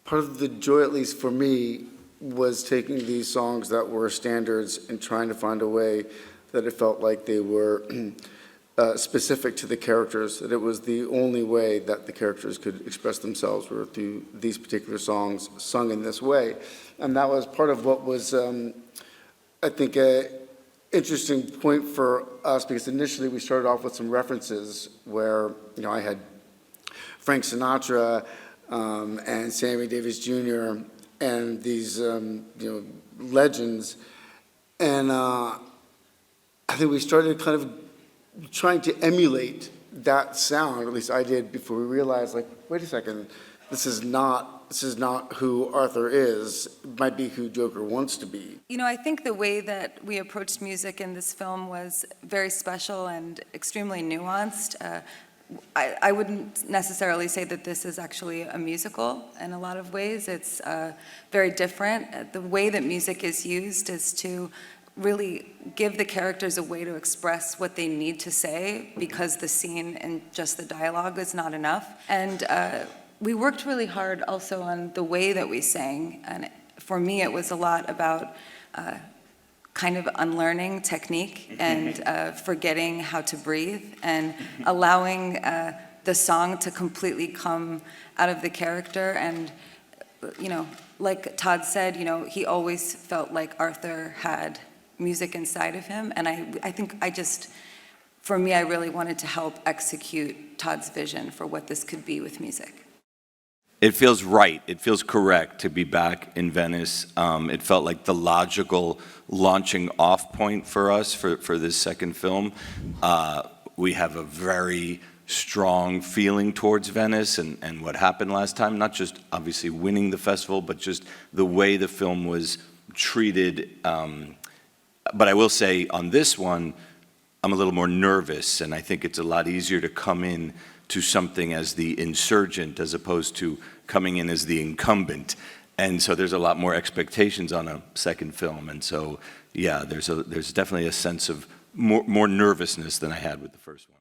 part of the joy, at least for me, was taking these songs that were standards and trying to find a way that it felt like they were specific to the characters, that it was the only way that the characters could express themselves were through these particular songs sung in this way. And that was part of what was, I think, an interesting point for us, because initially we started off with some references where, I had Frank Sinatra and Sammy Davis Jr. and these, legends. And I think we started kind of trying to emulate that sound, or at least I did, before we realized, like, wait a second, this is not who Arthur is. It might be who Joker wants to be. I think the way that we approached music in this film was very special and extremely nuanced. I wouldn't necessarily say that this is actually a musical in a lot of ways. It's very different. The way that music is used is to really give the characters a way to express what they need to say, because the scene and just the dialogue is not enough. And we worked really hard also on the way that we sang. And for me, it was a lot about kind of unlearning technique and forgetting how to breathe and allowing the song to completely come out of the character. And, like Todd said, he always felt like Arthur had music inside of him. And I think for me, I really wanted to help execute Todd's vision for what this could be with music. It feels right. It feels correct to be back in Venice. It felt like the logical launching off point for us for this second film. We have a very strong feeling towards Venice and what happened last time, not just obviously winning the festival, but just the way the film was treated. But I will say on this one, I'm a little more nervous, and I think it's a lot easier to come in to something as the insurgent as opposed to coming in as the incumbent. And so there's a lot more expectations on a second film. And so, yeah, there's definitely a sense of more nervousness than I had with the first one.